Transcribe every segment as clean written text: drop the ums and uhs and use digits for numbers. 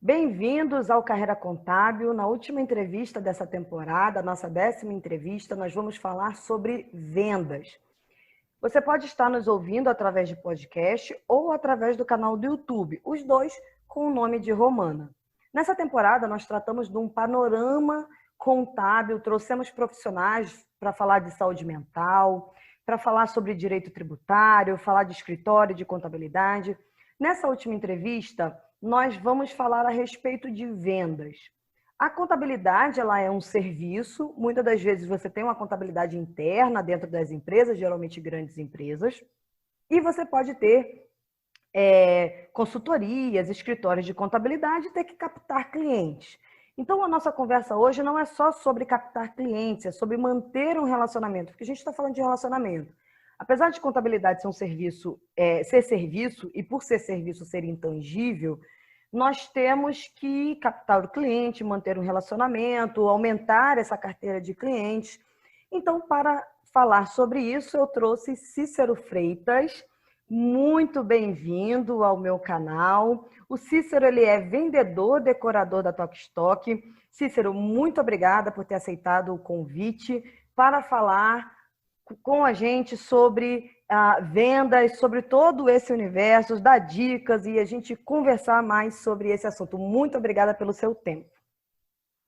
Bem-vindos ao Carreira Contábil. Na última entrevista dessa temporada, nossa 10ª entrevista, nós vamos falar sobre vendas. Você pode estar nos ouvindo através de podcast ou através do canal do YouTube, os dois com o nome de Romana. Nessa temporada, nós tratamos de um panorama contábil, trouxemos profissionais para falar de saúde mental, para falar sobre direito tributário, falar de escritório, de contabilidade. Nessa última entrevista, nós vamos falar a respeito de vendas. A contabilidade, ela é um serviço, muitas das vezes você tem uma contabilidade interna dentro das empresas, geralmente grandes empresas, e você pode ter consultorias, escritórios de contabilidade e ter que captar clientes. Então, a nossa conversa hoje não é só sobre captar clientes, é sobre manter um relacionamento, porque a gente está falando de relacionamento. Apesar de contabilidade ser um serviço, ser serviço, e por ser serviço ser intangível, nós temos que captar o cliente, manter um relacionamento, aumentar essa carteira de clientes. Então, para falar sobre isso, eu trouxe Cícero Freitas. Muito bem-vindo ao meu canal. O Cícero, ele é vendedor, decorador da Tokstok. Cícero, muito obrigada por ter aceitado o convite para falar com a gente sobre vendas, sobre todo esse universo, dar dicas e a gente conversar mais sobre esse assunto. Muito obrigada pelo seu tempo.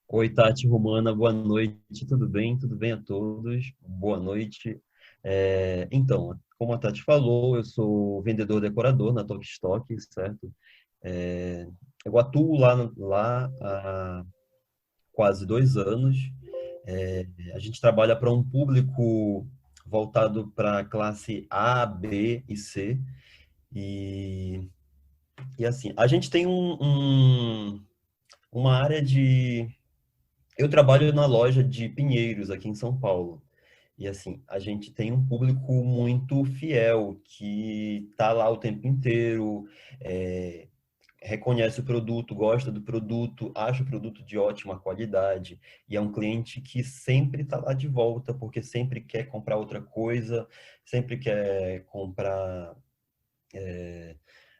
Oi, Tati Romana, boa noite, tudo bem? Tudo bem a todos? Boa noite. Então, como a Tati falou, eu sou vendedor decorador na Tokstok, certo? Eu atuo lá há quase 2 anos. A gente trabalha para um público voltado para a classe A, B e C. E, e assim, a gente tem uma área de... Eu trabalho na loja de Pinheiros, aqui em São Paulo. E assim, a gente tem um público muito fiel, que está lá o tempo inteiro, é, reconhece o produto, gosta do produto, acha o produto de ótima qualidade. E é um cliente que sempre está lá de volta, porque sempre quer comprar outra coisa, sempre quer comprar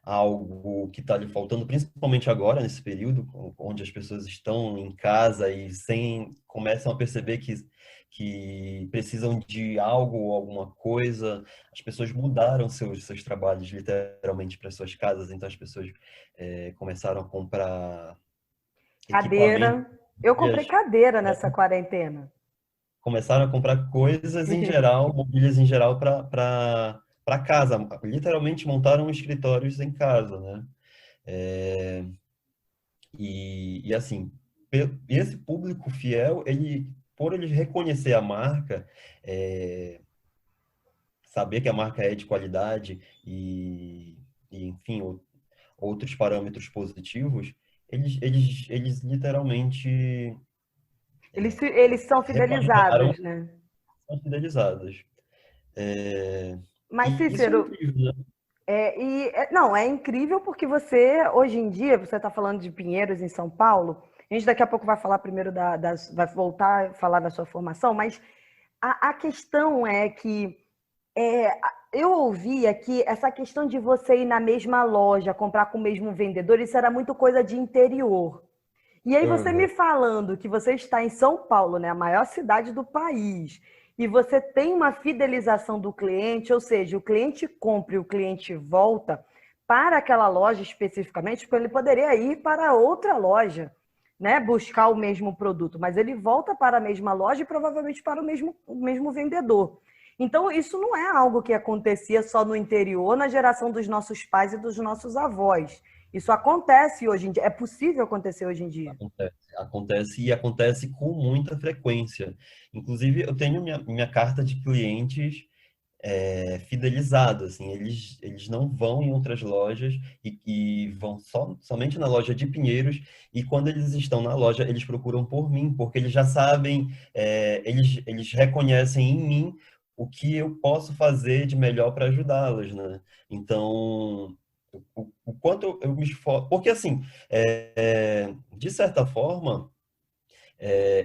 algo que está lhe faltando, principalmente agora, nesse período, onde as pessoas estão em casa e começam a perceber que precisam de algo ou alguma coisa. As pessoas mudaram seus trabalhos literalmente para suas casas, então as pessoas começaram a comprar equipamentos, Cadeira. Eu comprei cadeira nessa quarentena. começaram a comprar coisas em geral, mobílias em geral para casa. Literalmente montaram escritórios em casa, né? É, e assim, esse público fiel, por ele reconhecer a marca, é, saber que a marca é de qualidade enfim, outros parâmetros positivos, eles literalmente Eles são repagaram, fidelizados, né? são fidelizados. É, Mas, e isso é Cícero, incrível, né? não, é incrível porque você, hoje em dia, você está falando de Pinheiros, em São Paulo. A gente daqui a pouco vai falar primeiro vai voltar a falar da sua formação, mas a questão é que é, eu ouvia que essa questão de você ir na mesma loja, comprar com o mesmo vendedor, isso era muito coisa de interior. E aí você me Aham. falando que você está em São Paulo, né, a maior cidade do país, e você tem uma fidelização do cliente, ou seja, o cliente compra e o cliente volta para aquela loja especificamente, porque ele poderia ir para outra loja, né, buscar o mesmo produto, mas ele volta para a mesma loja e provavelmente para o mesmo vendedor. Então, isso não é algo que acontecia só no interior, na geração dos nossos pais e dos nossos avós. Isso acontece hoje em dia, é possível acontecer hoje em dia. Acontece e acontece com muita frequência. Inclusive, eu tenho minha carta de clientes fidelizados, assim, eles não vão em outras lojas e vão somente na loja de Pinheiros, e quando eles estão na loja, eles procuram por mim, porque eles já sabem, eles reconhecem em mim o que eu posso fazer de melhor para ajudá-los, né? Então, o quanto eu me esforço... Porque, assim, de certa forma,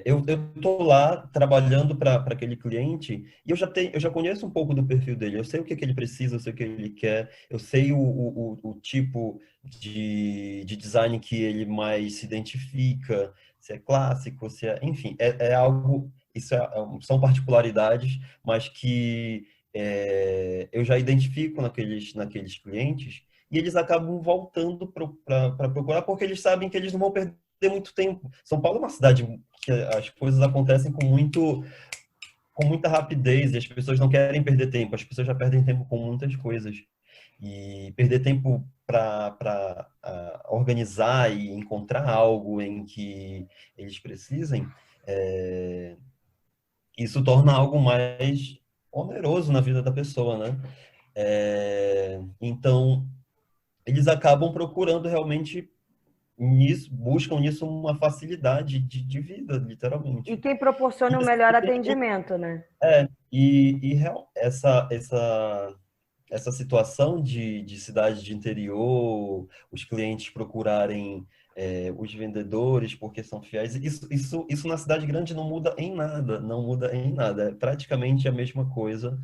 Eu estou lá trabalhando para aquele cliente e eu já conheço um pouco do perfil dele. Eu sei o que, que ele precisa, eu sei o que ele quer, eu sei o tipo de design que ele mais se identifica, se é clássico, se é, enfim, é algo, são particularidades, mas que eu já identifico naqueles clientes e eles acabam voltando para procurar porque eles sabem que eles não vão perder muito tempo. São Paulo é uma cidade que as coisas acontecem com muita rapidez e as pessoas não querem perder tempo. As pessoas já perdem tempo com muitas coisas. E perder tempo para organizar e encontrar algo em que eles precisem, é, isso torna algo mais oneroso na vida da pessoa, né? Então, eles acabam procurando realmente buscam nisso uma facilidade de vida, E literalmente. quem proporciona o melhor atendimento, né? Essa situação de cidade de interior, os clientes procurarem os vendedores porque são fiéis, isso na cidade grande não muda em nada, não muda em nada. É praticamente a mesma coisa,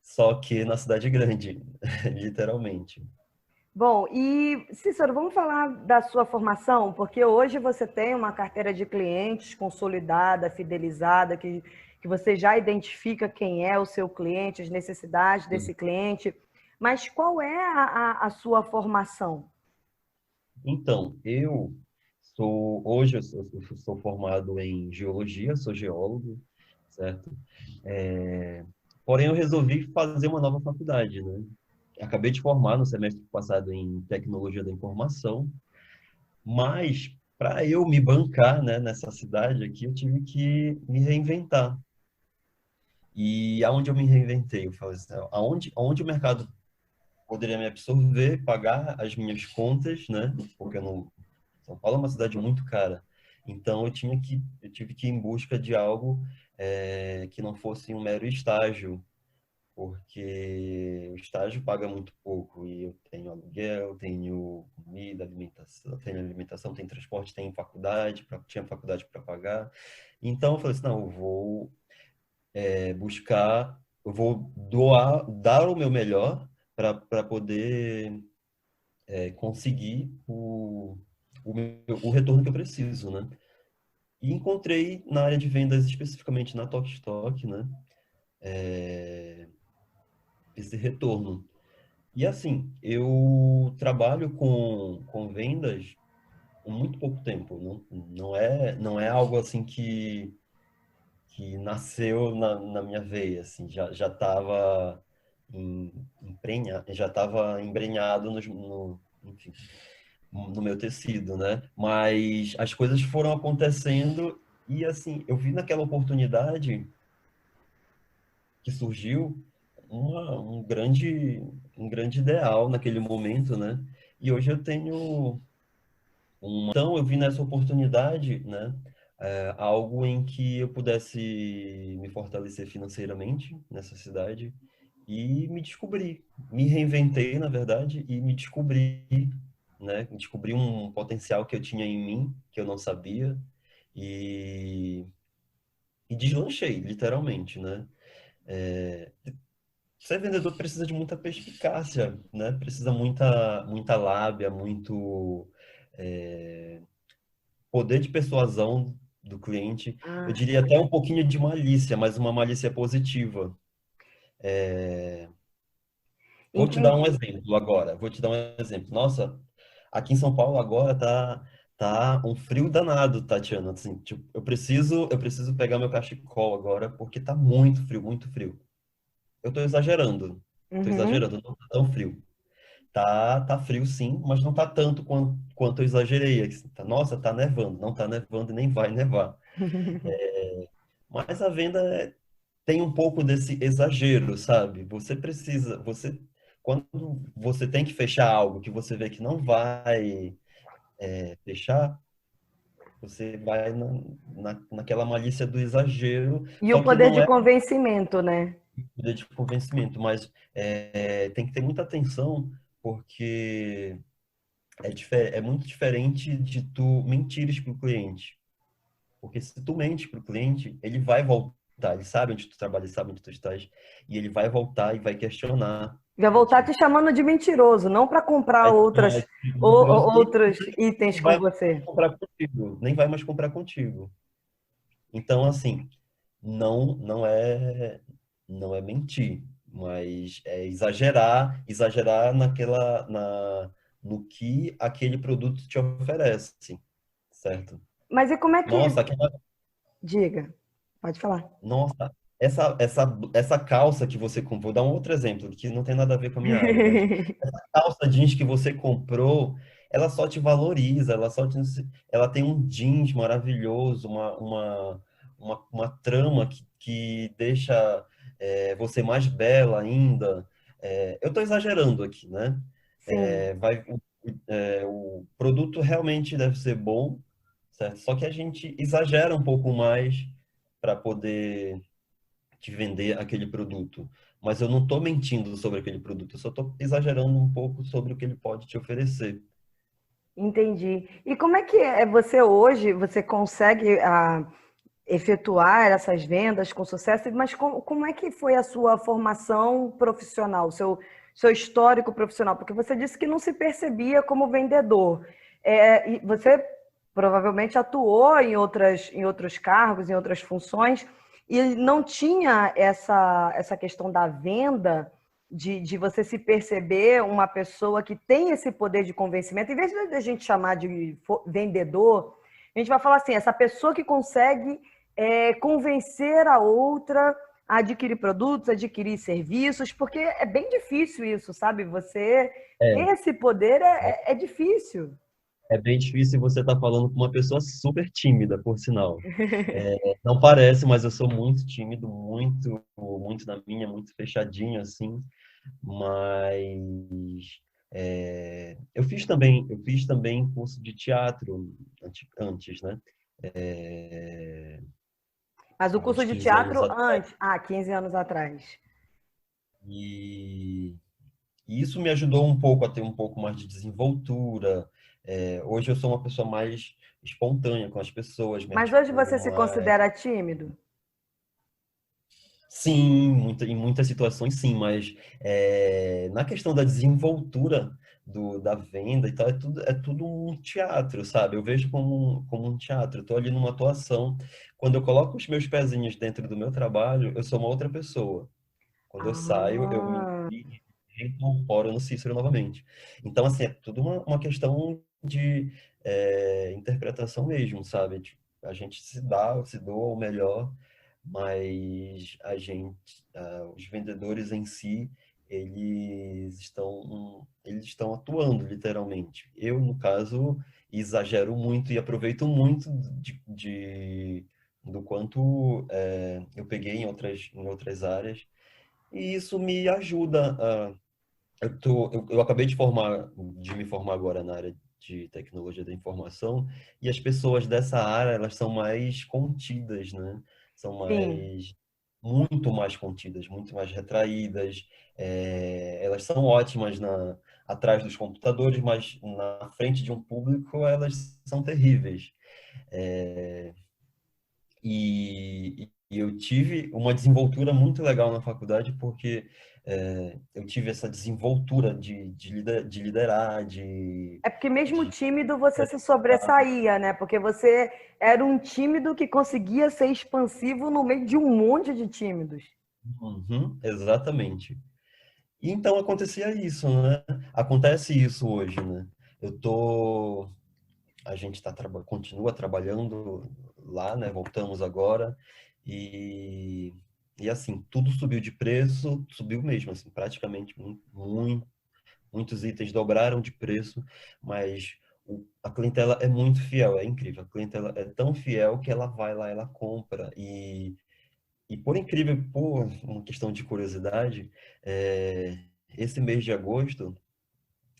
só que na cidade grande, literalmente. Bom, e Cícero, vamos falar da sua formação, porque hoje você tem uma carteira de clientes consolidada, fidelizada, que você já identifica quem é o seu cliente, as necessidades desse cliente. Mas qual é a sua formação? Então, eu sou formado em geologia, sou geólogo, certo? É, Porém, eu resolvi fazer uma nova faculdade, né? Acabei de formar no semestre passado em tecnologia da informação, mas para eu me bancar, né, nessa cidade aqui, eu tive que me reinventar. E aonde eu me reinventei? Eu falei assim, aonde o mercado poderia me absorver, pagar as minhas contas, né? Porque eu não, São Paulo é uma cidade muito cara. Então eu tive que ir em busca de algo que não fosse um mero estágio, porque o estágio paga muito pouco e eu tenho aluguel, tenho comida, alimentação, tenho transporte, tenho faculdade, tinha faculdade para pagar. Então eu falei assim, não, eu vou buscar, eu vou dar o meu melhor para poder conseguir o retorno que eu preciso, né? E encontrei na área de vendas, especificamente na Tok, né? Esse retorno. E assim, eu trabalho com vendas há muito pouco tempo. Não é algo assim que nasceu na minha veia, assim, já estava já estava embrenhado enfim, no meu tecido, né? Mas as coisas foram acontecendo e assim, eu vi naquela oportunidade que surgiu um grande ideal naquele momento, né? E hoje eu tenho então eu vi nessa oportunidade, né? Algo em que eu pudesse me fortalecer financeiramente nessa cidade e me descobri, me reinventei, na verdade, e me descobri, né? Descobri um potencial que eu tinha em mim, que eu não sabia, e, e deslanchei, literalmente, né? É, Ser vendedor precisa de muita perspicácia, né? Precisa muita lábia, muito é, poder de persuasão do cliente. Eu Ah, diria até um pouquinho de malícia, mas uma malícia positiva. Vou te dar um entendi. exemplo agora. Vou te dar um exemplo. Nossa, aqui em São Paulo agora tá um frio danado, Tatiana. Assim, tipo, eu preciso pegar meu cachecol agora porque tá muito frio, muito frio. Eu tô Uhum. exagerando, não tá tão frio. Tá frio sim, mas não tá tanto quanto eu exagerei. Nossa, tá nevando. Não tá nevando e nem vai nevar. Mas a venda tem um pouco desse exagero, sabe? Quando você tem que fechar algo que você vê que não vai fechar, você vai naquela malícia do exagero, E o só que poder não de é convencimento, né? poder de convencimento, mas tem que ter muita atenção, porque é muito diferente de tu mentires para o cliente. Porque se tu mente para o cliente, ele vai voltar, ele sabe onde tu trabalha, ele sabe onde tu estás, e ele vai voltar e vai questionar Vai a voltar ti. te chamando de mentiroso, não para comprar Vai chamar outras, de mentiroso e outros itens não com vai mais você. comprar contigo, nem vai mais comprar contigo. Então, assim, não é mentir, mas é exagerar no que aquele produto te oferece, certo? Mas e como é que... Nossa, Diga, pode falar. nossa, essa calça que você comprou, vou dar um outro exemplo, que não tem nada a ver com a minha área, mas essa calça jeans que você comprou, ela só te valoriza, ela tem um jeans maravilhoso, uma trama que deixa você mais bela ainda. Eu estou exagerando aqui, né? Sim, O produto realmente deve ser bom, certo? Só que a gente exagera um pouco mais para poder te vender aquele produto. Mas eu não estou mentindo sobre aquele produto, eu só estou exagerando um pouco sobre o que ele pode te oferecer. entendi. E como é que é você hoje, você consegue efetuar essas vendas com sucesso, mas como é que foi a sua formação profissional, seu histórico profissional? Porque você disse que não se percebia como vendedor. E você provavelmente atuou em outros cargos, em outras funções, e não tinha essa questão da venda, de você se perceber uma pessoa que tem esse poder de convencimento. Em vez de a gente chamar de vendedor, a gente vai falar assim, essa pessoa que consegue convencer a outra a adquirir produtos, adquirir serviços, porque é bem difícil isso, sabe? Você ter É, esse poder é difícil. é bem difícil você estar falando com uma pessoa super tímida, por sinal. Não parece, mas eu sou muito tímido, muito na minha, muito fechadinho, assim. Mas eu fiz também curso de teatro antes, né? É, Mas o há uns curso de 15 anos teatro atrás. antes, 15 anos atrás. E, e isso me ajudou um pouco a ter um pouco mais de desenvoltura. Hoje eu sou uma pessoa mais espontânea com as pessoas, me Mas hoje articulo você se mais. considera tímido? Sim, em muitas situações sim, mas na questão da desenvoltura da venda e tal, é tudo um teatro, sabe? Eu vejo como um teatro. Eu estou ali numa atuação. Quando eu coloco os meus pezinhos dentro do meu trabalho, eu sou uma outra pessoa. Quando eu saio, eu me Ah, reincorporo no Cícero novamente. Então, assim, é tudo uma questão de interpretação mesmo, sabe? Tipo, a gente se doa o melhor, mas os vendedores em si, eles estão atuando literalmente. Eu, no caso, exagero muito e aproveito muito do quanto eu peguei em outras áreas e isso me ajuda a. Eu acabei de me formar agora na área de tecnologia da informação, e as pessoas dessa área, elas são mais contidas, né? São sim. muito mais contidas, muito mais retraídas. Elas são ótimas atrás dos computadores, mas na frente de um público, elas são terríveis. É, e eu tive uma desenvoltura muito legal na faculdade, porque eu tive essa desenvoltura de liderar, É porque mesmo de... tímido você se sobressaía, né? Porque você era um tímido que conseguia ser expansivo no meio de um monte de tímidos. Uhum, exatamente. E então acontecia isso, né? Acontece isso hoje, né? Eu tô... A gente continua trabalhando lá, né? Voltamos agora e... E assim, tudo subiu de preço, subiu mesmo, assim, praticamente muito. Muitos itens dobraram de preço, mas a clientela é muito fiel, é incrível. A clientela é tão fiel que ela vai lá, ela compra. E por uma questão de curiosidade, esse mês de agosto,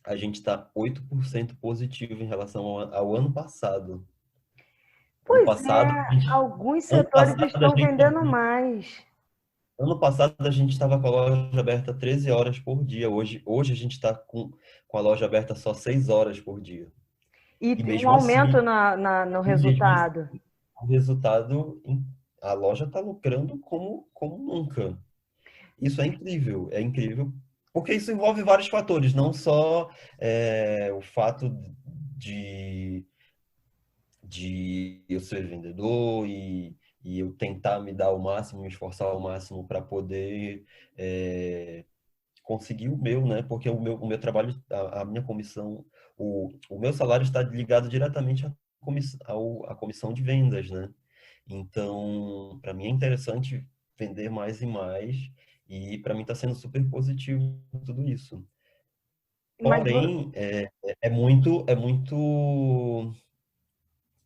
a gente está 8% positivo em relação ao ano passado. Ano Pois passado, é, alguns ano setores passado a estão gente, vendendo mais. ano passado a gente estava com a loja aberta 13 horas por dia. Hoje a gente está com a loja aberta só 6 horas por dia. E E tem um mesmo aumento assim, no e mesmo assim, resultado. o resultado, a loja está lucrando como nunca. Isso é incrível, porque isso envolve vários fatores, não só o fato de, de eu ser vendedor e eu tentar me dar o máximo, me esforçar ao máximo para poder conseguir o meu, né? Porque o meu trabalho, a minha comissão, o meu salário está ligado diretamente à comissão de vendas, né? Então, para mim é interessante vender mais e mais, e para mim está sendo super positivo tudo isso. Mas, Porém, é muito,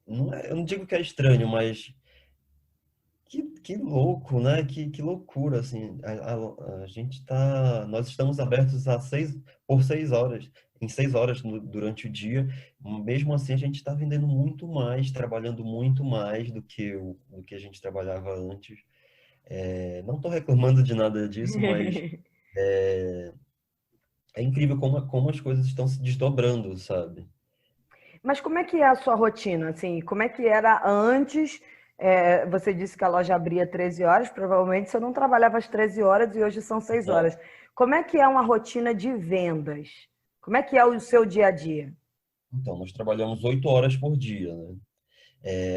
não eu não digo que é estranho, mas que louco, né? Que loucura, assim. A gente tá, nós estamos abertos por 6 horas, em 6 horas durante o dia. Mesmo assim, a gente está vendendo muito mais, trabalhando muito mais do que a gente trabalhava antes. Não estou reclamando de nada disso, mas é incrível como as coisas estão se desdobrando, sabe? mas como é que é a sua rotina? Assim, como é que era antes? Você disse que a loja abria 13 horas, provavelmente você não trabalhava às 13 horas e hoje são 6 horas. Como é que é uma rotina de vendas? Como é que é o seu dia a dia? Então, nós trabalhamos 8 horas por dia, né?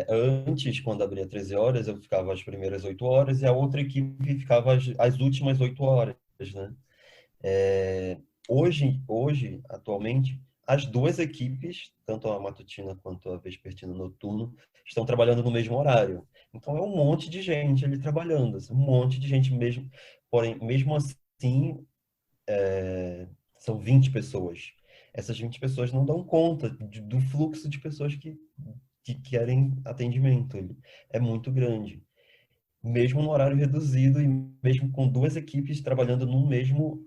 Antes, quando abria 13 horas, eu ficava as primeiras 8 horas e a outra equipe ficava as últimas 8 horas, né? Atualmente, as duas equipes, tanto a matutina quanto a vespertina noturno, estão trabalhando no mesmo horário. Então, é um monte de gente ali trabalhando, assim, um monte de gente mesmo. Porém, mesmo assim, são 20 pessoas. Essas 20 pessoas não dão conta do fluxo de pessoas que querem atendimento. Ele é muito grande. Mesmo no horário reduzido e mesmo com duas equipes trabalhando no mesmo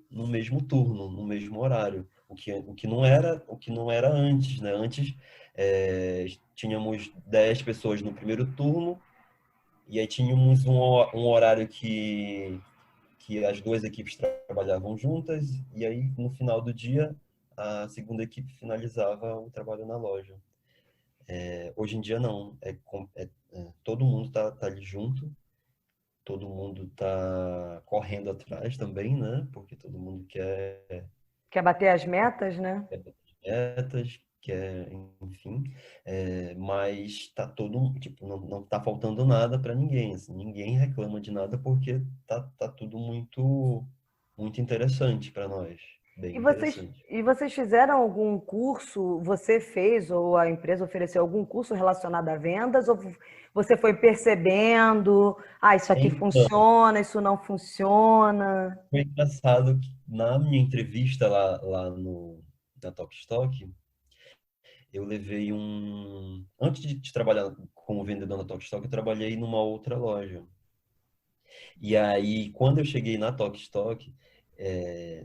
turno, no mesmo horário. O que não era antes, né? Antes, tínhamos 10 pessoas no primeiro turno e aí tínhamos um horário que as duas equipes trabalhavam juntas, e aí no final do dia a segunda equipe finalizava o trabalho na loja. Hoje em dia não, todo mundo tá ali junto, todo mundo tá correndo atrás também, né? Porque todo mundo Quer bater as metas, né? quer bater metas, enfim, mas tá todo, tipo, não tá faltando nada para ninguém, assim, ninguém reclama de nada porque tá tudo muito, muito interessante para nós, bem E vocês, interessante. e vocês fizeram algum curso? Você fez ou a empresa ofereceu algum curso relacionado a vendas? Ou você foi percebendo, isso aqui Então, funciona, isso não funciona? foi engraçado que na minha entrevista lá na Tokstok, eu levei antes de trabalhar como vendedor na Tokstok, eu trabalhei numa outra loja. E aí, quando eu cheguei na Tokstok,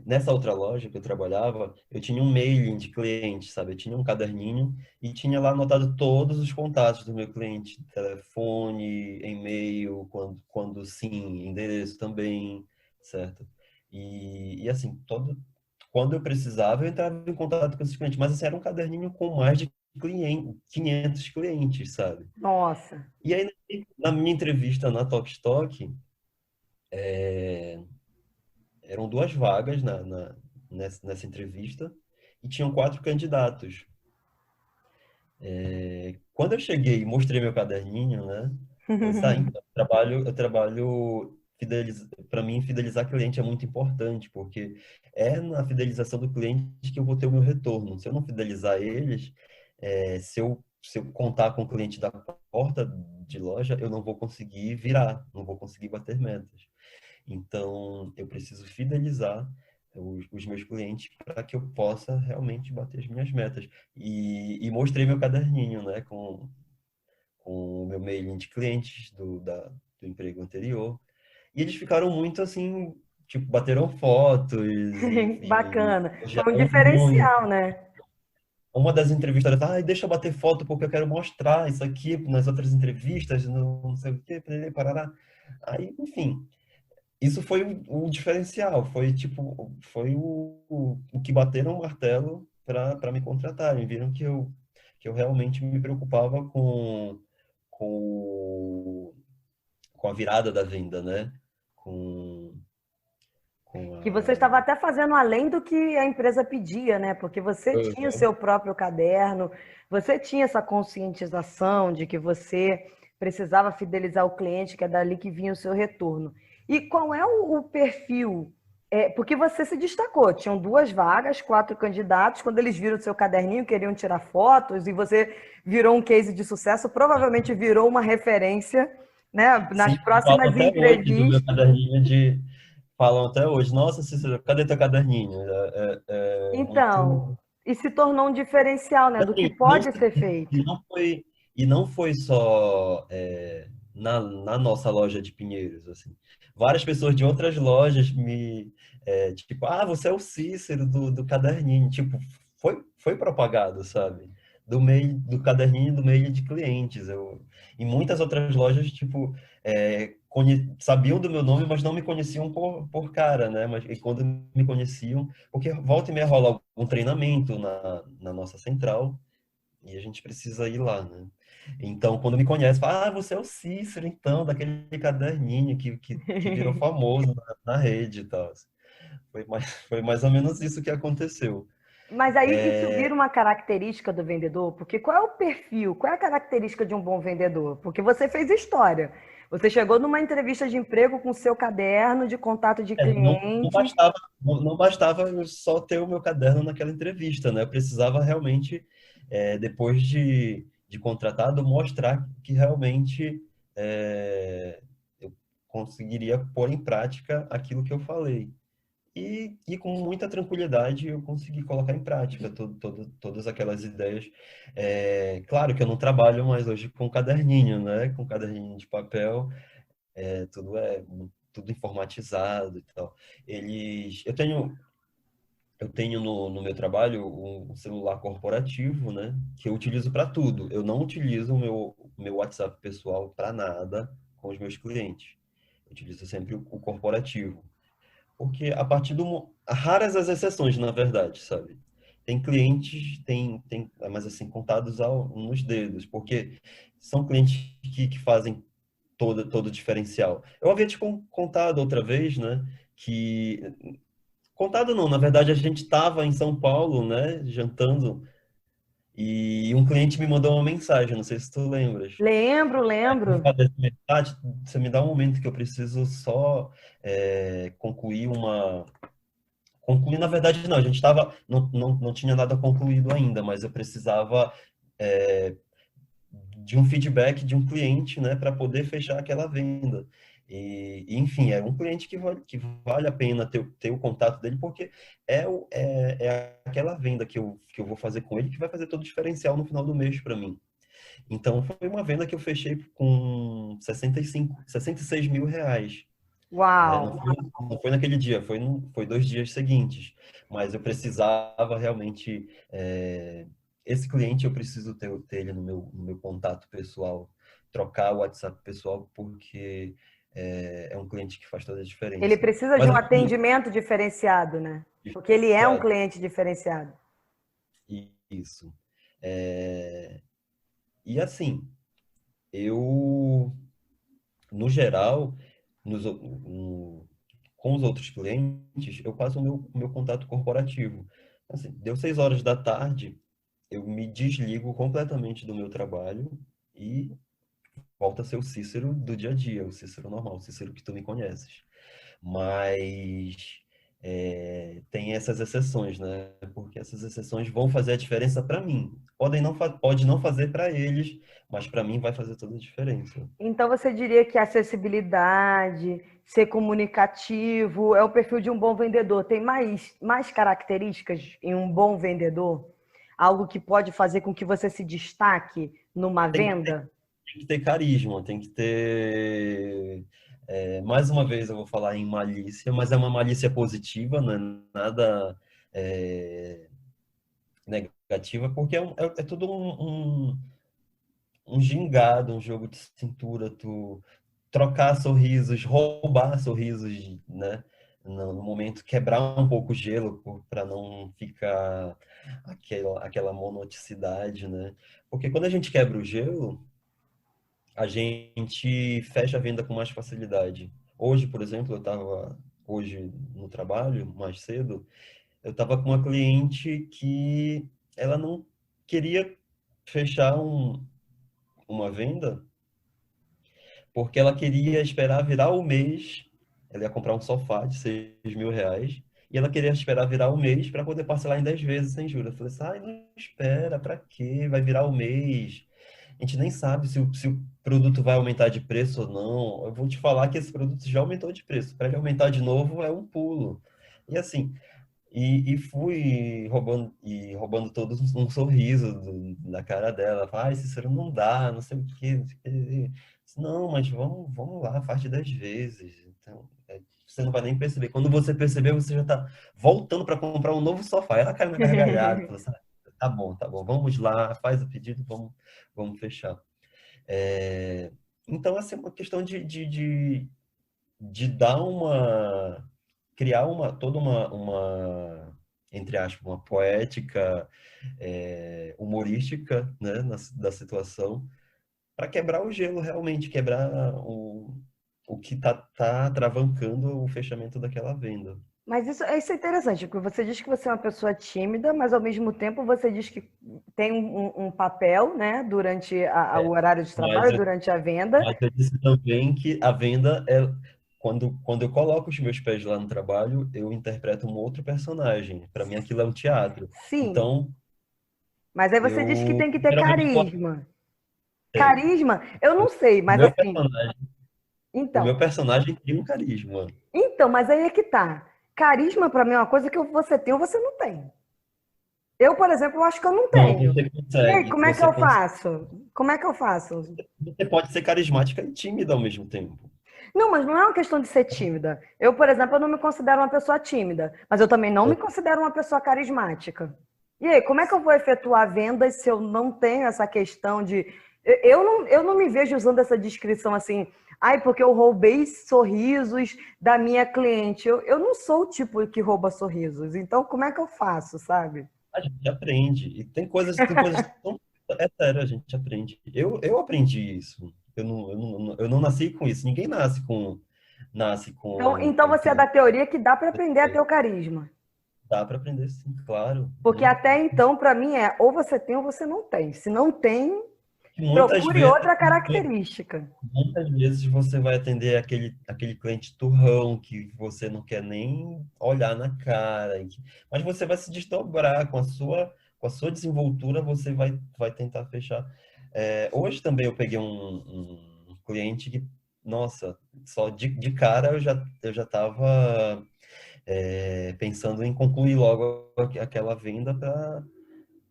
nessa outra loja que eu trabalhava, eu tinha um mailing de clientes, sabe? Eu tinha um caderninho e tinha lá anotado todos os contatos do meu cliente, telefone, e-mail, quando sim, endereço também, certo? E assim, quando eu precisava, eu entrava em contato com esses clientes, mas assim, era um caderninho com mais de 500 clientes, sabe? Nossa. E aí, na minha entrevista na Tokstok, eram duas vagas nessa entrevista e tinham 4 candidatos. Quando eu cheguei e mostrei meu caderninho, né? Eu disse, então, eu trabalho para mim, fidelizar cliente é muito importante, porque é na fidelização do cliente que eu vou ter o meu retorno. Se eu não fidelizar eles, se eu contar com o cliente da porta de loja, eu não vou conseguir virar, não vou conseguir bater metas. Então, eu preciso fidelizar os meus clientes para que eu possa realmente bater as minhas metas. E mostrei meu caderninho, né, com o meu mailing de clientes do emprego anterior. E eles ficaram muito assim, tipo, bateram fotos e Bacana. Foi um elogiaram muito. diferencial, né? Uma das entrevistadoras, deixa eu bater foto porque eu quero mostrar isso aqui nas outras entrevistas, não sei o quê, parará. Aí, enfim, isso foi o diferencial, foi tipo, foi o que bateram o martelo para me contratarem, viram que eu realmente me preocupava com a virada da venda, né? Com Que você estava até fazendo além do que a empresa pedia, né? Porque você tinha o seu próprio caderno, você tinha essa conscientização de que você precisava fidelizar o cliente, que é dali que vinha o seu retorno. E qual é o perfil? Porque você se destacou, tinham 2 vagas, 4 candidatos, quando eles viram o seu caderninho, queriam tirar fotos, e você virou um case de sucesso, provavelmente virou uma referência, né? Nas Sim, próximas falam até hoje do meu entrevistas. caderninho de... Falam até hoje, nossa, Cícero, cadê teu caderninho? É Então, muito... e se tornou um diferencial, né, do que Assim, não, pode ser feito. e não foi só na nossa loja de Pinheiros, assim. Várias pessoas de outras lojas tipo, ah, você é o Cícero do caderninho. Tipo, foi propagado, sabe? Do caderninho do meio de clientes. E muitas outras lojas, tipo, sabiam do meu nome, mas não me conheciam por cara, né? Mas e quando me conheciam, porque volta e meia rola um treinamento na nossa central, e a gente precisa ir lá, né? Então, quando me conhece, fala, ah, você é o Cícero, então, daquele caderninho que virou famoso na rede e tal. Foi mais ou menos isso que aconteceu. Mas aí isso vira uma característica do vendedor, porque qual é o perfil, qual é a característica de um bom vendedor? Porque você fez história. Você chegou numa entrevista de emprego com seu caderno de contato de Não clientes. bastava, não bastava eu só ter o meu caderno naquela entrevista, né? Eu precisava realmente, depois de contratado, mostrar que realmente eu conseguiria pôr em prática aquilo que eu falei. E com muita tranquilidade eu consegui colocar em prática todas aquelas ideias. Claro que eu não trabalho mais hoje com caderninho, né? Com caderninho de papel, tudo tudo informatizado e tal. Eu tenho no meu trabalho um celular corporativo, né? Que eu utilizo para tudo. Eu não utilizo o meu WhatsApp pessoal para nada com os meus clientes. Eu utilizo sempre o corporativo. Porque a partir raras as exceções, na verdade, sabe? Tem clientes, mas assim, contados nos dedos, porque são clientes que fazem todo o diferencial. Eu havia te contado outra vez, né? Que. Contado não, na verdade a gente estava em São Paulo, né? Jantando, e um cliente me mandou uma mensagem, não sei se tu lembras. Lembro, Me lembro. fala dessa metade, você me dá um momento que eu preciso só concluir uma. Concluir, na verdade, não, a gente estava. Não tinha nada concluído ainda, mas eu precisava é, de um feedback de um cliente, né, para poder fechar aquela venda. Enfim, é um cliente que vale a pena ter o contato dele, porque é aquela venda que eu vou fazer com ele que vai fazer todo o diferencial no final do mês para mim. Então, foi uma venda que eu fechei com 66 mil reais, né? Uau! Não foi naquele dia, foi 2 dias seguintes. Mas eu precisava realmente. Esse cliente eu preciso ter ele no meu contato pessoal, trocar o WhatsApp pessoal, porque é um cliente que faz toda a Ele diferença. precisa de Mas um assim, atendimento diferenciado, né? Porque ele é um diferenciado, cliente diferenciado. isso. É, e assim, eu, no geral, nos, o- no- com os outros clientes, eu passo o meu contato corporativo. Assim, deu 6 horas da tarde, eu me desligo completamente do meu trabalho e volto a ser o Cícero do dia a dia, o Cícero normal, o Cícero que tu me conheces. Mas tem essas exceções, né? Porque essas exceções vão fazer a diferença para mim. Pode não fazer para eles, mas para mim vai fazer toda a diferença. Então você diria que acessibilidade, ser comunicativo, é o perfil de um bom vendedor. Tem mais características em um bom vendedor? Algo que pode fazer com que você se destaque numa Tem que venda? tem que ter carisma, tem que ter. Mais uma vez eu vou falar em malícia, mas é uma malícia positiva, não é nada é, negativa, porque é tudo um gingado, um jogo de cintura, tu trocar sorrisos, roubar sorrisos, né? No momento, quebrar um pouco o gelo para não ficar aquela monoticidade, né? Porque quando a gente quebra o gelo, a gente fecha a venda com mais facilidade. Hoje, por exemplo, hoje no trabalho, mais cedo, eu estava com uma cliente que ela não queria fechar uma venda porque ela queria esperar virar o mês. Ela ia comprar um sofá de R$ 6.000 e ela queria esperar virar o mês para poder parcelar em 10 vezes sem juros. Eu falei assim, ai, não espera, para quê? Vai virar o mês. A gente nem sabe se o produto vai aumentar de preço ou não. Eu vou te falar que esse produto já aumentou de preço. Para ele aumentar de novo é um pulo. E assim, e fui roubando todos um sorriso da cara dela. Ai, Cícero, não dá, não sei o quê. Não sei o quê. Não, mas vamos lá, faz de 10 vezes. Então, você não vai nem perceber. Quando você perceber, você já está voltando para comprar um novo sofá. Ela caiu na gargalhada. Falou assim, tá bom, vamos lá, faz o pedido, vamos fechar. Então, assim, é uma questão de dar criar toda entre aspas, uma poética humorística, né, da situação, para quebrar o gelo realmente, quebrar o que tá travancando o fechamento daquela venda. Mas isso é interessante, porque você diz que você é uma pessoa tímida, mas ao mesmo tempo você diz que tem um papel, né, durante o horário de Mas trabalho, durante a venda. Mas eu disse também que a venda é quando eu coloco os meus pés lá no trabalho, eu interpreto um outro personagem. Para mim, aquilo é um teatro. Sim, Então, mas aí você diz que eu tem que ter geralmente carisma. tem. Carisma, eu não sei, O mas meu assim, personagem, o então, meu personagem tem um carisma. mas aí é que tá. Carisma para mim é uma coisa que você tem ou você não tem. Eu, por exemplo, acho que eu não Não, tenho. E aí, como é que você eu consegue. faço? Como é que eu faço? Você pode ser carismática e tímida ao mesmo tempo. Não, mas não é uma questão de ser tímida. Eu, por exemplo, eu não me considero uma pessoa tímida, mas eu também não me considero uma pessoa carismática. E aí, como é que eu vou efetuar vendas se eu não tenho essa questão de. Eu não me vejo usando essa descrição assim, ai, porque eu roubei sorrisos da minha cliente. Eu não sou o tipo que rouba sorrisos, então como é que eu faço, sabe? A gente aprende. E tem coisas tão. É sério, a gente aprende. Eu aprendi isso. Eu não nasci com isso. Ninguém nasce Então você é da teoria que dá para aprender a ter o carisma. Dá para aprender, sim, claro. Porque até então, para mim, ou você tem ou você não tem. Se não tem, Que muitas procure vezes, outra característica. muitas vezes você vai atender aquele cliente turrão que você não quer nem olhar na cara. Mas você vai se desdobrar com a sua desenvoltura, você vai tentar fechar. Hoje também eu peguei um cliente que, nossa, só de cara eu já estava pensando em concluir logo aquela venda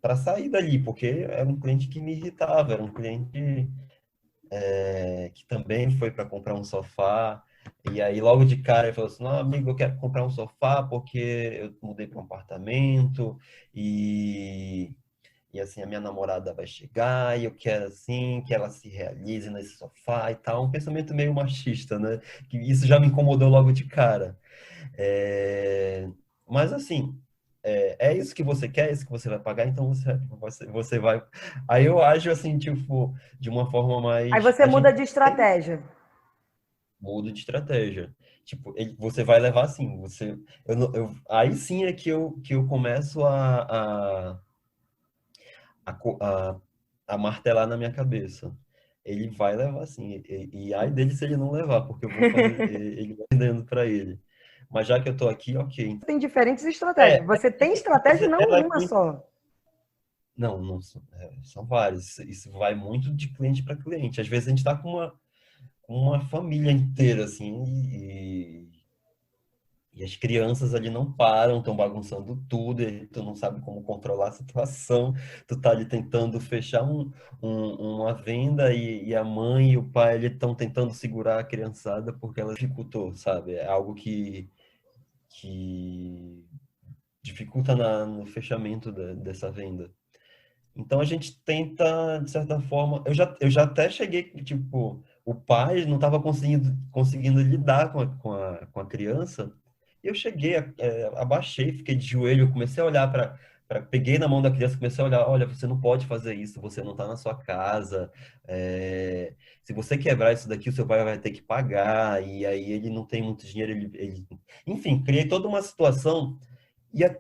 para sair dali, porque era um cliente que me irritava, era um cliente que também foi para comprar um sofá, e aí logo de cara ele falou assim, não, amigo, eu quero comprar um sofá porque eu mudei para um apartamento e assim a minha namorada vai chegar e eu quero assim que ela se realize nesse sofá e tal, um pensamento meio machista, né? Que isso já me incomodou logo de cara. Mas assim, é isso que você quer, é isso que você vai pagar, então você vai. Aí eu acho assim, tipo, de uma forma Aí mais. você A muda gente de tem estratégia. muda de estratégia. Tipo, você vai levar assim, eu, não- eu, aí sim é que eu começo a martelar na minha cabeça. Ele vai levar assim, e ai dele se ele não levar, porque eu vou fazer ele vai vendendo para ele. Mas já que eu tô aqui, ok. Tem diferentes É, estratégias. Você tem estratégia e não ela é uma muito. só. Não, não são vários. Isso vai muito de cliente para cliente. Às vezes a gente está com uma família inteira, assim, e as crianças ali não param, estão bagunçando tudo, e tu não sabe como controlar a situação. Tu tá ali tentando fechar uma venda e a mãe e o pai ali estão tentando segurar a criançada porque ela dificultou, sabe? É algo que dificulta no fechamento dessa venda. Então a gente tenta, de certa forma, eu já até cheguei, tipo, o pai não estava conseguindo lidar com a criança, e eu cheguei, abaixei, fiquei de joelho, comecei a olhar peguei na mão da criança, comecei a olhar, olha, você não pode fazer isso, você não está na sua casa, se você quebrar isso daqui, o seu pai vai ter que pagar, e aí ele não tem muito dinheiro, Enfim, criei toda uma situação,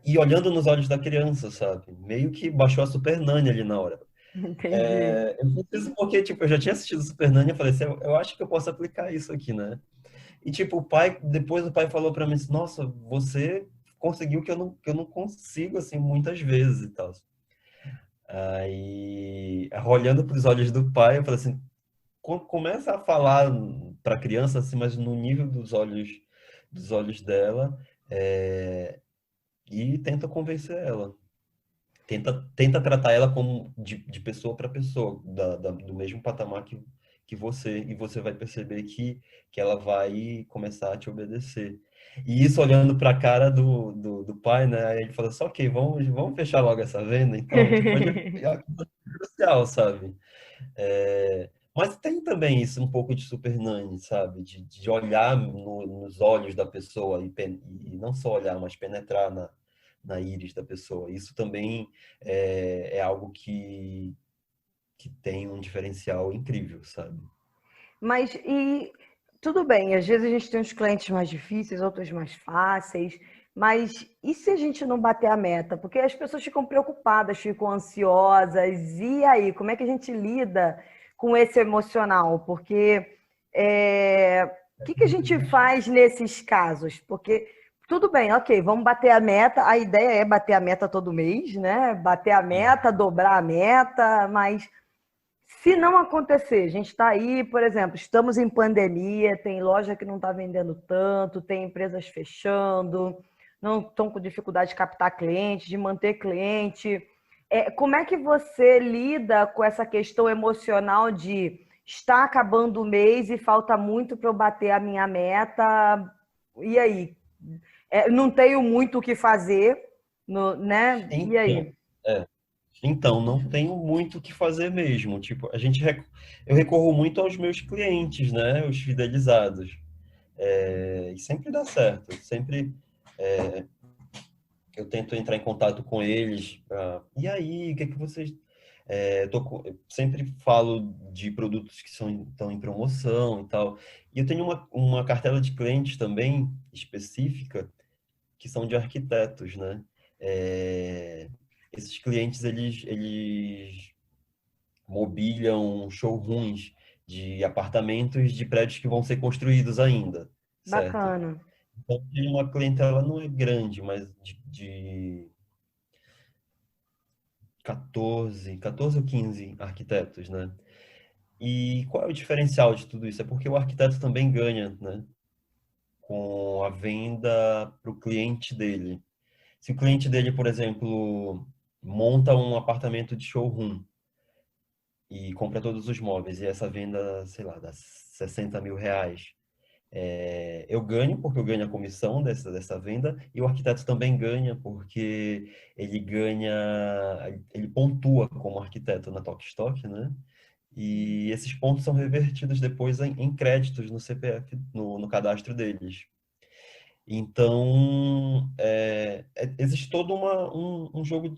e olhando nos olhos da criança, sabe? Meio que baixou a Super Nani ali na hora. Entendi. Eu fiz isso porque, tipo, eu já tinha assistido Super Nani, eu falei assim, eu acho que eu posso aplicar isso aqui, né? E, tipo, depois o pai falou pra mim assim, nossa, você conseguiu que eu não consigo, assim, muitas vezes e tal. Aí, olhando para os olhos do pai, eu falei assim, começa a falar para a criança, assim, mas no nível dos olhos dela, e tenta convencer ela. Tenta tratar ela como de pessoa para pessoa, do mesmo patamar que você, e você vai perceber que ela vai começar a te obedecer. E isso olhando para a cara do pai, né? Aí ele falou assim, ok, vamos fechar logo essa venda, então, tipo, ele é crucial, sabe? Mas tem também isso um pouco de Super Nani, sabe? De olhar nos olhos da pessoa e não só olhar, mas penetrar na íris da pessoa. Isso também é algo que tem um diferencial incrível, sabe? Mas e tudo bem, às vezes a gente tem uns clientes mais difíceis, outros mais fáceis, mas e se a gente não bater a meta? Porque as pessoas ficam preocupadas, ficam ansiosas, e aí, como é que a gente lida com esse emocional? Porque o que que a gente faz nesses casos? Porque tudo bem, ok, vamos bater a meta, a ideia é bater a meta todo mês, né? Bater a meta, dobrar a meta, mas se não acontecer, a gente está aí, por exemplo, estamos em pandemia, tem loja que não está vendendo tanto, tem empresas fechando, não estão com dificuldade de captar cliente, de manter cliente. Como é que você lida com essa questão emocional de estar acabando o mês e falta muito para eu bater a minha meta? E aí? Não tenho muito o que fazer, né? E Então, aí? é. Então, não tenho muito o que fazer mesmo. Tipo, eu recorro muito aos meus clientes, né? Os fidelizados. E sempre dá certo. Sempre eu tento entrar em contato com eles. E aí, o que é que vocês... eu sempre falo de produtos que estão em promoção e tal. E eu tenho uma cartela de clientes também específica que são de arquitetos, né? Esses clientes, eles mobiliam showrooms de apartamentos de prédios que vão ser construídos ainda, certo? Bacana. Então, tem uma clientela não é grande, mas de 14 ou 15 arquitetos, né? E qual é o diferencial de tudo isso? É porque o arquiteto também ganha, né? Com a venda para o cliente dele. Se o cliente dele, por exemplo, monta um apartamento de showroom e compra todos os móveis, e essa venda, sei lá, dá 60 mil reais, eu ganho, porque eu ganho a comissão dessa venda, e o arquiteto também ganha, porque ele pontua como arquiteto na Tokstok, né? E esses pontos são revertidos depois em créditos no CPF, no cadastro deles. Então, existe todo um jogo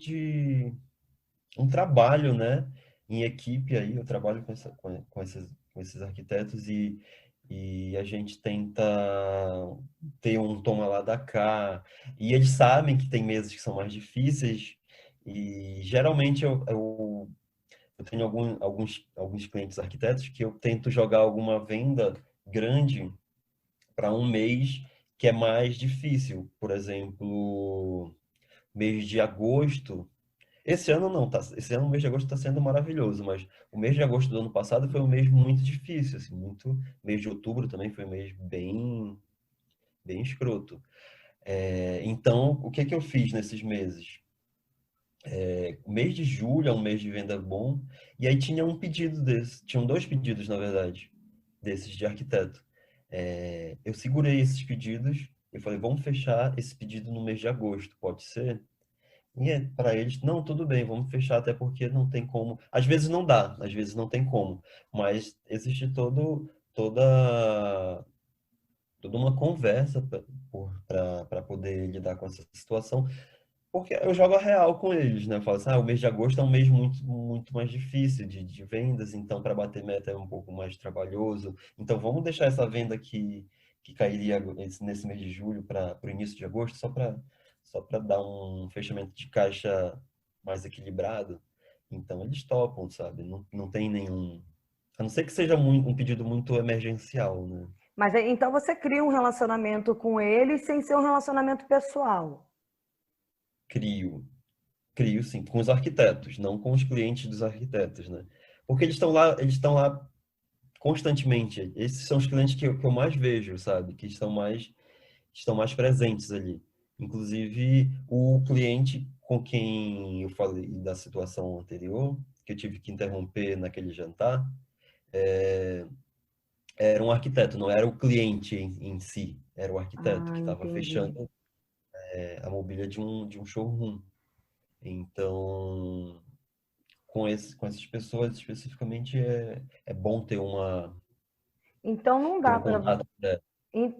um trabalho, né, em equipe aí, eu trabalho com esses arquitetos e a gente tenta ter um toma lá da cá, e eles sabem que tem meses que são mais difíceis, e geralmente eu tenho alguns clientes arquitetos que eu tento jogar alguma venda grande para um mês que é mais difícil, por exemplo, mês de agosto. Esse ano não, tá? Esse ano o mês de agosto está sendo maravilhoso, mas o mês de agosto do ano passado foi um mês muito difícil, assim, muito. Mês de outubro também foi um mês bem escroto. Então, o que que eu fiz nesses meses? O mês de julho é um mês de venda bom, e aí tinha um pedido desse, tinham dois pedidos, na verdade, desses de arquiteto. Eu segurei esses pedidos e falei, vamos fechar esse pedido no mês de agosto, pode ser? E para eles, não, tudo bem, vamos fechar, até porque não tem como. Às vezes não dá, às vezes não tem como, mas existe toda uma conversa para poder lidar com essa situação. Porque eu jogo a real com eles, né? Eu falo assim, o mês de agosto é um mês muito, muito mais difícil de vendas, então para bater meta é um pouco mais trabalhoso. Então vamos deixar essa venda que cairia nesse mês de julho para o início de agosto, só para dar um fechamento de caixa mais equilibrado. Então eles topam, sabe? Não tem nenhum. A não ser que seja um pedido muito emergencial, né? Mas então você cria um relacionamento com eles sem ser um relacionamento pessoal. Crio. Crio, sim, com os arquitetos, não com os clientes dos arquitetos, né? Porque eles estão lá constantemente. Esses são os clientes que eu mais vejo, sabe? Que estão mais presentes ali. Inclusive, o cliente com quem eu falei da situação anterior, que eu tive que interromper naquele jantar, era um arquiteto, não era o cliente em si, era o arquiteto Ah, que estava entendi. fechando a mobília de um showroom. Então, com essas pessoas especificamente, é bom Então não ter dá um para. contato.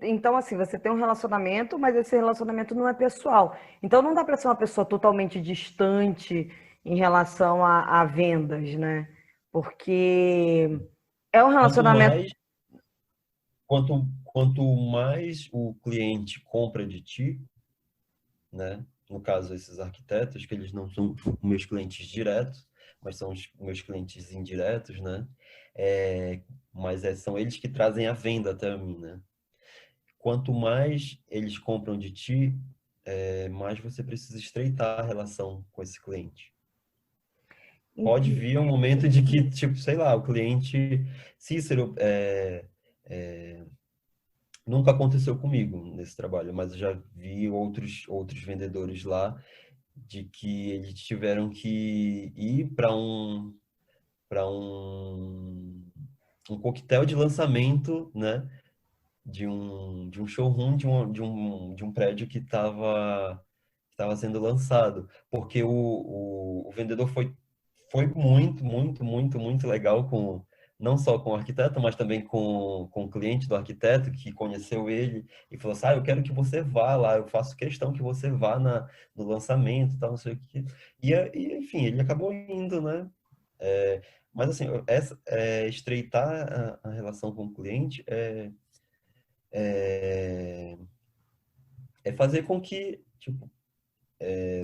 Então, assim, você tem um relacionamento, mas esse relacionamento não é pessoal. Então não dá para ser uma pessoa totalmente distante em relação a vendas, né? Porque é um Quanto relacionamento. mais, quanto mais o cliente compra de ti, né? No caso, esses arquitetos, que eles não são meus clientes diretos, mas são os meus clientes indiretos, né? Mas são eles que trazem a venda até mim, né? Quanto mais eles compram de ti, mais você precisa estreitar a relação com esse cliente. Pode vir um momento de que, tipo, sei lá, o cliente, Cícero, nunca aconteceu comigo nesse trabalho, mas eu já vi outros vendedores lá de que eles tiveram que ir para um coquetel de lançamento, né, de um showroom de um prédio que estava sendo lançado, porque o vendedor foi muito, muito, muito, muito legal não só com o arquiteto, mas também com o cliente do arquiteto que conheceu ele e falou assim, eu quero que você vá lá, eu faço questão que você vá no lançamento, tal, não sei o que. Enfim, ele acabou indo, né? Mas assim, estreitar a relação com o cliente é, é fazer com que, tipo,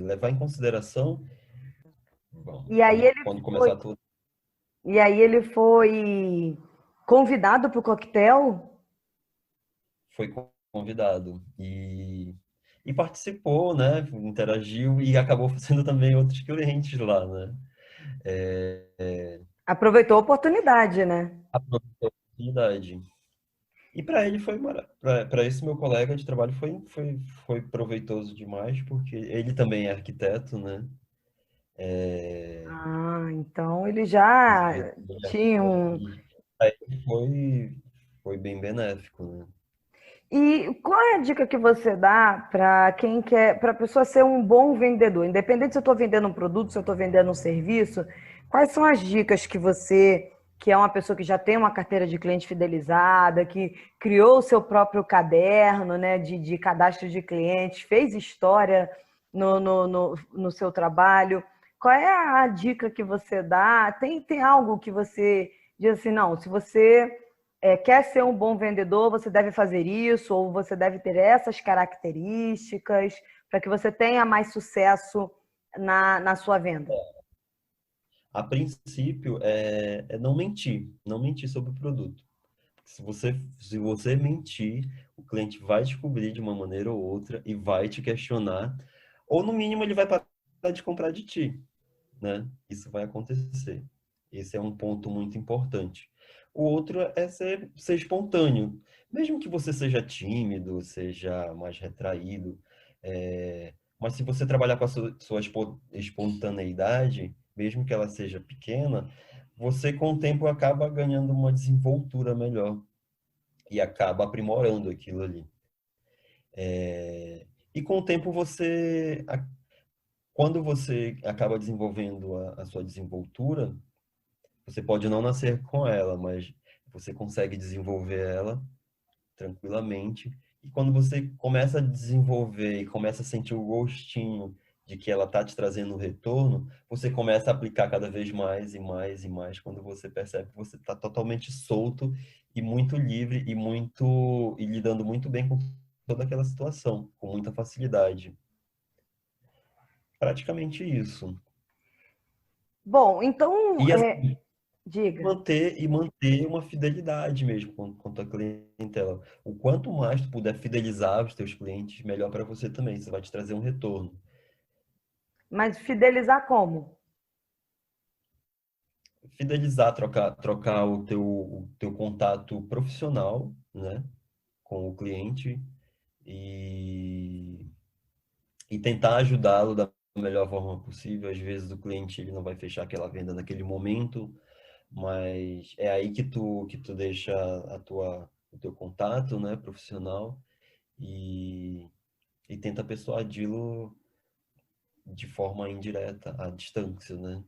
levar em consideração, bom, E aí ele quando foi, começar tudo, e aí ele foi convidado para o coquetel. foi convidado e participou, né? Interagiu e acabou fazendo também outros clientes lá, né? Aproveitou a oportunidade, né? Aproveitou a oportunidade. E para ele para esse meu colega de trabalho foi proveitoso demais, porque ele também é arquiteto, né? Ah, então ele Os já vendedores de tinha arquiteto, um. e pra ele foi bem benéfico, né? E qual é a dica que você dá para quem quer, para a pessoa ser um bom vendedor? Independente se eu estou vendendo um produto, se eu estou vendendo um serviço, quais são as dicas que você, que é uma pessoa que já tem uma carteira de cliente fidelizada, que criou o seu próprio caderno, né, de cadastro de clientes, fez história no seu trabalho, qual é a dica que você dá? Tem algo que você diz assim, não, se você quer ser um bom vendedor, você deve fazer isso, ou você deve ter essas características, para que você tenha mais sucesso na sua venda. A princípio, é não mentir sobre o produto. Se você mentir, o cliente vai descobrir de uma maneira ou outra e vai te questionar, ou no mínimo ele vai parar de comprar de ti, né? Isso vai acontecer. Esse é um ponto muito importante. O outro é ser espontâneo. Mesmo que você seja tímido, seja mais retraído, mas se você trabalhar com a sua espontaneidade, mesmo que ela seja pequena, você com o tempo acaba ganhando uma desenvoltura melhor e acaba aprimorando aquilo ali. E com o tempo quando você acaba desenvolvendo a sua desenvoltura, você pode não nascer com ela, mas você consegue desenvolver ela tranquilamente. E quando você começa a desenvolver e começa a sentir o gostinho de que ela está te trazendo um retorno, você começa a aplicar cada vez mais e mais e mais, quando você percebe que você está totalmente solto e muito livre e lidando muito bem com toda aquela situação, com muita facilidade. Praticamente isso. Bom, então, E assim, diga. manter uma fidelidade mesmo com a tua clientela. O quanto mais tu puder fidelizar os teus clientes, melhor para você também. Isso vai te trazer um retorno. Mas fidelizar como? Fidelizar, trocar o teu contato profissional, né, com o cliente e, e tentar ajudá-lo da melhor forma possível. Às vezes o cliente ele não vai fechar aquela venda naquele momento, mas é aí que tu deixa o teu contato, né, profissional e, e tenta persuadi-lo de forma indireta, à distância, né?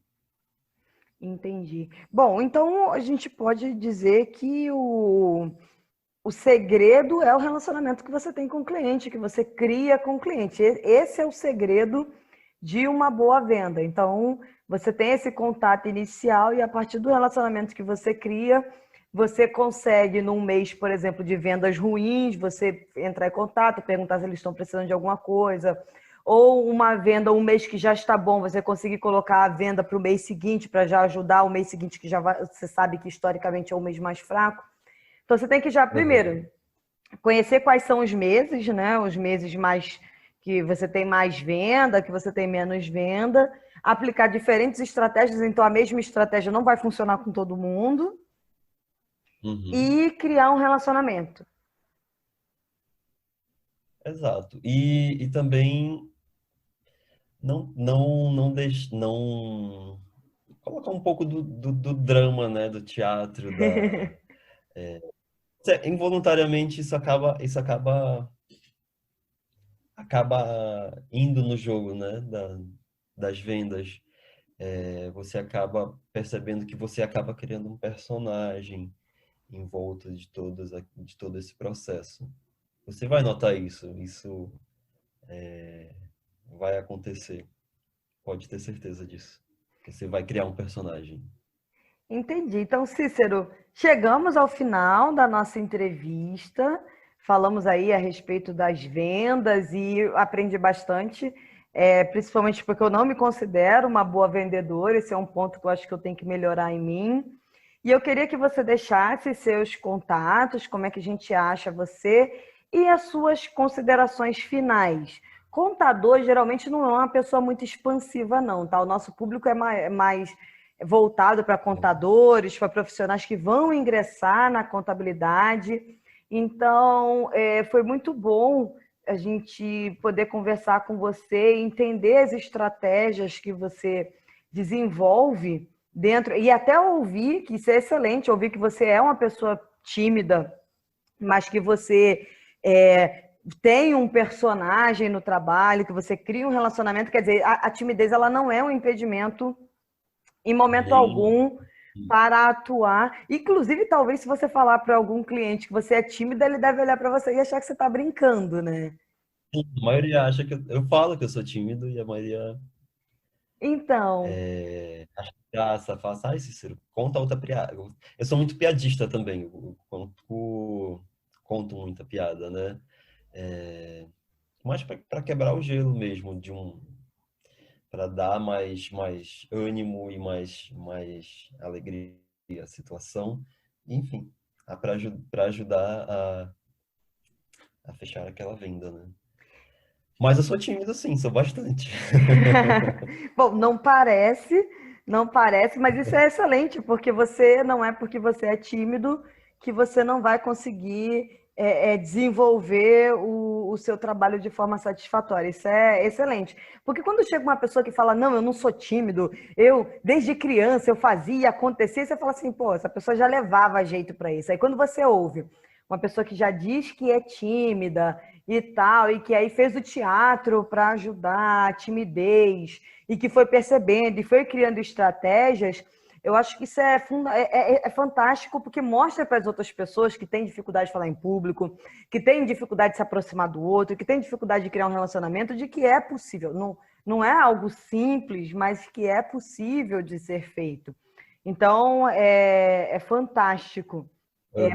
Entendi. Bom, então a gente pode dizer que o segredo é o relacionamento que você tem com o cliente, que você cria com o cliente. Esse é o segredo de uma boa venda. Então, você tem esse contato inicial e a partir do relacionamento que você cria, você consegue, num mês, por exemplo, de vendas ruins, você entrar em contato, perguntar se eles estão precisando de alguma coisa, ou uma venda um mês que já está bom, você conseguir colocar a venda para o mês seguinte, para já ajudar o mês seguinte, que já vai, você sabe que historicamente é o mês mais fraco. Então, você tem que já, Uhum. primeiro, conhecer quais são os meses, né? Os meses mais que você tem mais venda, que você tem menos venda, aplicar diferentes estratégias, então a mesma estratégia não vai funcionar com todo mundo, Uhum. e criar um relacionamento. Exato. E também não colocar um pouco do drama, né, do teatro, involuntariamente acaba indo no jogo, né, das vendas. Você acaba percebendo que você acaba criando um personagem em volta de todo esse processo. Você vai notar isso vai acontecer, pode ter certeza disso. Você vai criar um personagem. Entendi. Então, Cícero, chegamos ao final da nossa entrevista. Falamos aí a respeito das vendas e aprendi bastante, principalmente porque eu não me considero uma boa vendedora. Esse é um ponto que eu acho que eu tenho que melhorar em mim. E eu queria que você deixasse seus contatos, como é que a gente acha você e as suas considerações finais. Contador geralmente não é uma pessoa muito expansiva, não, tá? O nosso público é mais voltado para contadores, para profissionais que vão ingressar na contabilidade. Então, foi muito bom a gente poder conversar com você, entender as estratégias que você desenvolve dentro, e até ouvir, que isso é excelente, ouvir que você é uma pessoa tímida, mas que você tem um personagem no trabalho, que você cria um relacionamento, quer dizer, a timidez ela não é um impedimento em momento Nem algum para atuar. Inclusive, talvez se você falar para algum cliente que você é tímida, ele deve olhar para você e achar que você está brincando, né? a maioria acha que eu falo que eu sou tímido e a maioria Então, acha graça, fala assim, ai, Cícero, conta outra piada. Eu sou muito piadista também, eu conto muita piada, né? É, mas para quebrar o gelo mesmo, para dar mais ânimo e mais alegria à situação, enfim, para ajudar a fechar aquela venda, né? Mas eu sou tímido, sim, sou bastante. bom, não parece, mas isso é excelente, porque você não é porque você é tímido que você não vai conseguir desenvolver o seu trabalho de forma satisfatória. Isso é excelente. Porque quando chega uma pessoa que fala, não, eu não sou tímido, eu, desde criança, eu fazia, acontecia, você fala assim, pô, essa pessoa já levava jeito para isso. Aí quando você ouve uma pessoa que já diz que é tímida, e tal, e que aí fez o teatro para ajudar a timidez, e que foi percebendo e foi criando estratégias, eu acho que isso é fantástico, porque mostra para as outras pessoas que têm dificuldade de falar em público, que têm dificuldade de se aproximar do outro, que têm dificuldade de criar um relacionamento, de que é possível. Não, não é algo simples, mas que é possível de ser feito. Então, é fantástico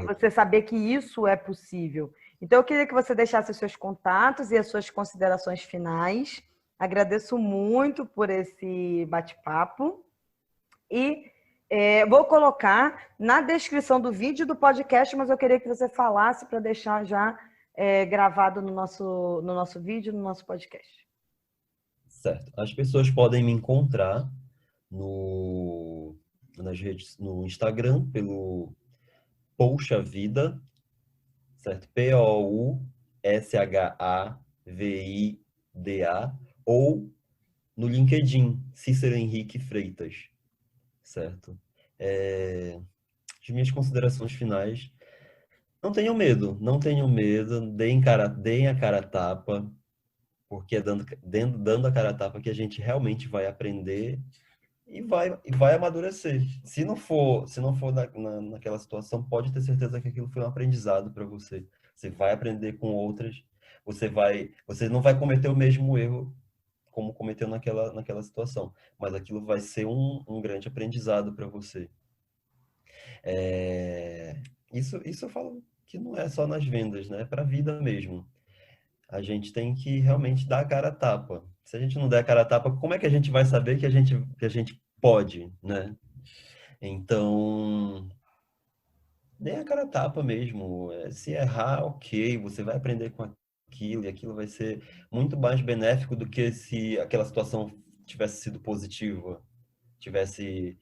você saber que isso é possível. Então, eu queria que você deixasse os seus contatos e as suas considerações finais. Agradeço muito por esse bate-papo. E vou colocar na descrição do vídeo do podcast, mas eu queria que você falasse para deixar já gravado no nosso vídeo, no nosso podcast. Certo. As pessoas podem me encontrar nas redes, no Instagram, pelo Pousha Vida, certo? Poushavida, ou no LinkedIn, Cícero Henrique Freitas, certo? As minhas considerações finais, não tenham medo, deem a cara a tapa, porque é dando a cara a tapa que a gente realmente vai aprender e vai amadurecer. Se não for naquela situação, pode ter certeza que aquilo foi um aprendizado para você. Você vai aprender com outras, você não vai cometer o mesmo erro como cometeu naquela situação, mas aquilo vai ser um grande aprendizado para você. Isso eu falo que não é só nas vendas, né? É para a vida mesmo. A gente tem que realmente dar a cara a tapa. Se a gente não der a cara a tapa, como é que a gente vai saber que a gente pode, né? Então, dê a cara a tapa mesmo. Se errar, ok, você vai aprender com aquilo e aquilo vai ser muito mais benéfico do que se aquela situação tivesse sido positiva, tivesse,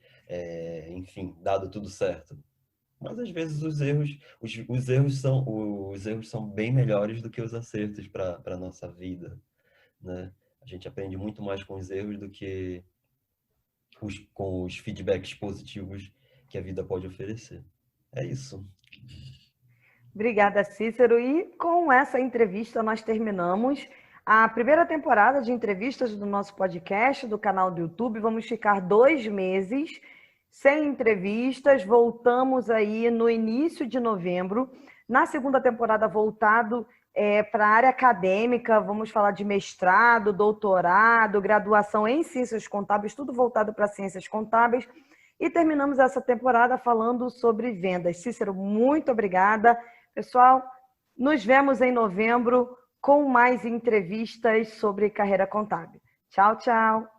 enfim, dado tudo certo. Mas às vezes os erros são bem melhores do que os acertos para a nossa vida, né? A gente aprende muito mais com os erros do que com os feedbacks positivos que a vida pode oferecer. É isso. Obrigada, Cícero. E com essa entrevista nós terminamos a primeira temporada de entrevistas do nosso podcast, do canal do YouTube. Vamos ficar 2 meses sem entrevistas. Voltamos aí no início de novembro. Na segunda temporada, voltado para a área acadêmica, vamos falar de mestrado, doutorado, graduação em ciências contábeis, tudo voltado para ciências contábeis. E terminamos essa temporada falando sobre vendas. Cícero, muito obrigada. Pessoal, nos vemos em novembro com mais entrevistas sobre carreira contábil. Tchau, tchau.